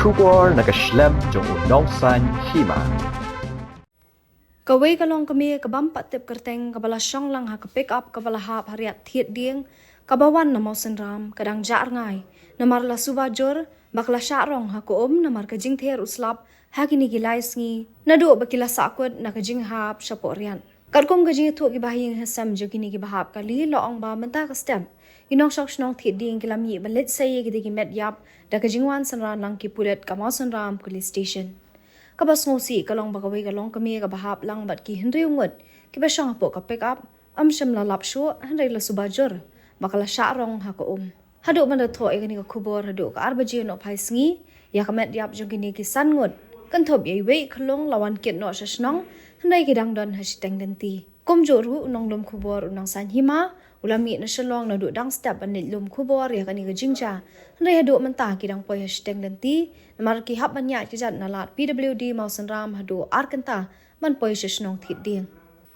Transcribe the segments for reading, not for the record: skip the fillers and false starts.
kubor nakaslem jong unong san hima. Kaway kalong kami kabampat tip kerteng kabala syong lang ha pick up kabala hap hariat thiet ding kabawan na mausen ram kadang jar ngai namar la subajor bakla syarong ha koom namar kajing ther uslap ha kini gilai sngi nadu bakila sakut na kajing hap syaporian karkom kajing tu gibahing hasam jo kini gibahap kali loong ba menta ka stem inong shok shnong thiet ding kilami balit saye gidi met yap da kajing wan sanran lang ki pulet kamausen ram police station kabas ngosi kalong bagaway kalong kami kabahap lang bat ki hendri ungut ki basyang po ka pick up sham la lapsho hendri la subajor bakala syarong ha ko hadu man da tho egani ka khubor hadu ka arbaji no phai sngi ya kamet yap jogini ki san ngut kan thop yei wei khlong lawan kit no shnong hendai ki dang don hashtag denti komjoru unong lom khubor unang san hima ulami na shalong na du dang step anit lom khubor ya kani ga jingcha hendai hadu man ta ki dang poi hashtag denti namar ki hap manya ki jat nalat PWD mausan ram hadu arkanta man poi shnong thit ding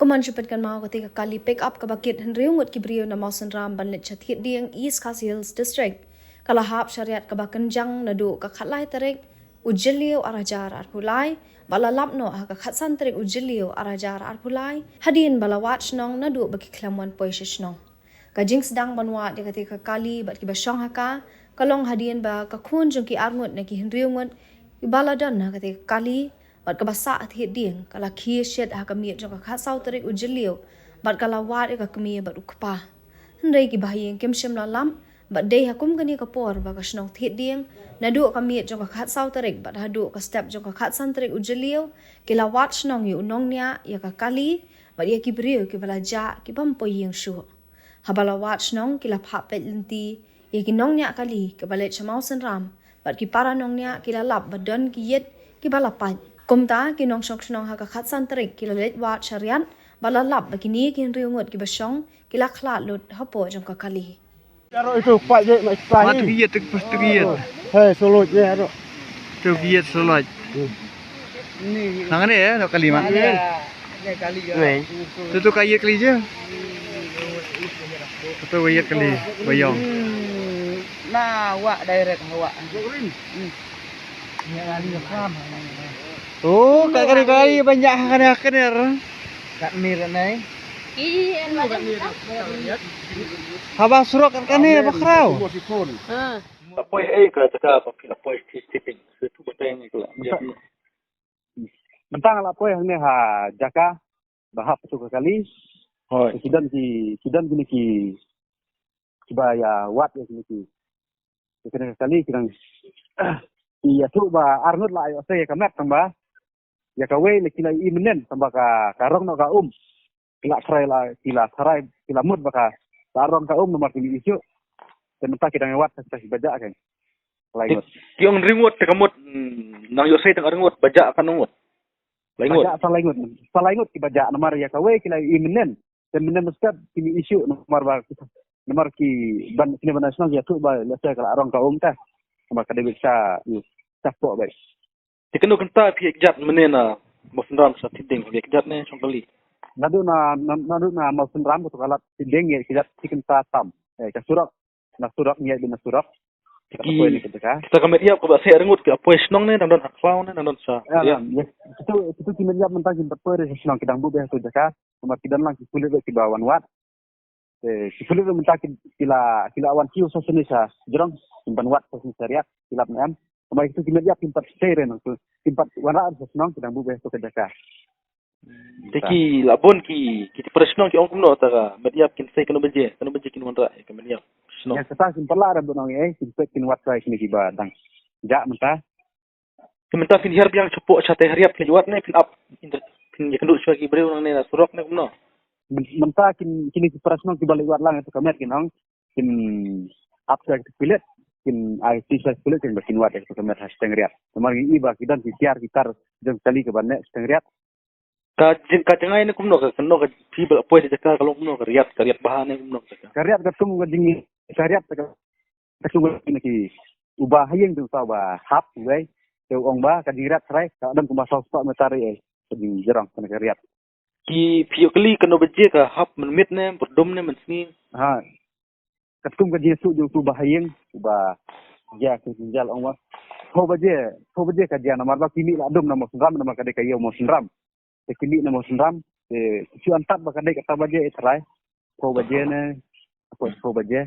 kuman chupat kan mau ketika kali pick up ka bakit hendri ungut ki brio na mausan ram banlit chathit ding East Khasi Hills district kala hap syariat ka bakanjang na du ka khatlai tarik ujilio arajar arpulai bala lapno ha ka khatsan tarik ujilio arajar arpulai hadin bala watch nong na du baki klamwan poi shnong kajing sedang banwa di ketika kali bat ki basyong haka kalong hadien ba ka khun jong ki arngut na ki hendri ungut ibala dan na ketika kali bat ka basa athi ding kala khi shet ha ka mi jong ka khasau tarik ujilio bat kala wat ka kmi bat ukpa hendai ki bahayeng kemshem la lam bat dei hakum kani ka por ba ka shnong thi ding na du ka mi jong ka khasau tarik bat hadu ka step jong ka khatsan tarik ujilio kila wat shnong yu nong nya ya ka kali bat ya ki brio ki bala ja ki pam poyeng shu habala wat shnong kila phap pet lenti ya ki nong nya kali ke balet chamau sen ram bat ki para nong nya kila lap badon ki yet ki bala pan komta ki nong shok shnong ha ka khatsan tarik kila let wat sharian bala lap bakini ki riungot ki basyong kila khla lut hapo jong ka kali Karo itu pak je mak sepai. Mat giat tu pas tu giat. Hei solo je aro. Tu giat solaj. Ni Nang ni nak kali mak. ni kali je. Tu kaya kali je. Tu kaya kali bayong. Nah, awak direct awak. Ni kali kam. Oh, kali banyak kan. Kat mir nai. Haba surok kan ni bakrau. Apoy ka taka apoy tipping itu beteng itu lah. Mentang lah poy hang ni ha jaka bahap tu kali. Hoi. Sidan gini ki kibaya wat ya gini ki. Kena kali kirang iya tu ba arnut lah ayo saya kamet tamba. Ya kawe le kila imenen tamba ka karong no ka kila try lah kila try kila mud baka tarong ka nomor kini isu dan entah kita ngewat kasih baja kan lainut Yung ringot tekamot nang yosay tang ringot baja kan ngot. Laingot. baja salaingut ki baja nomor ya kawe kila imenen dan menen mesti kini isu nomor ki ban kini nasional ya tu ba lesa kala arong ka ta nomor kada bisa sapok baik Tikeno kenta pi jat menena mosndram sa tiding pi jat ne songkali. nadu na mausun ram tu kalat tideng ya kita tiken tam kasurak na surak ni bin surak Kita kamet ya ko ba say ringot ka apoy snong ne nang don hakfau ne nang don sa. Ya. itu kinerja mentang jimpat per senang kidang bu behasu jaka nomor kidan lang kulit ki bawan wat kulit mentang kila awan kiu sosenisa jerong simpan wat soseriat kilap nam nomor itu kinerja timpat sere nang timpat wana senang kidang bu behasu jaka Teki labon ki presnong ki ong kumno ta mediap kin say kanu beje kin wanra ka mediap. yang setang simpan lah ada nang simpan kin wat sai kini kiba dang ja mentah Kementar fin herb yang cepuk chate hariap pin wat ne pin up pin yakenduk syaki breu nang ne surok ne kumno. mentah kini presnong ki balik wat lang itu kamet kinong kin abstrak pilet kin IT slash pilet kin bakin wat itu kamet hashtag nomor iba kidan tiar gitar jeng kali ke banne hashtag Ka cengai ne kumno ka keno ka people apoy de ka kalong kumno ka riat bahan ne kumno ka. karyat katung gading karyat katung ki ubah hayeng tu sa ba hap we teu ong ba kadirat trai ka adam kuma sa spa metari di jerang kana karyat Ki pio kali keno beje ka hap menmit ne berdom ne mensni. ha katung gading su ju tu bahayeng ubah ya ku tinggal ong ba Ho baje kajian nama ba kimi la dum nama sunram nama kadai kayo mo sunram. Te kimi nama sunram si antat ba kadai kata baje itrai. Ho baje ne ho baje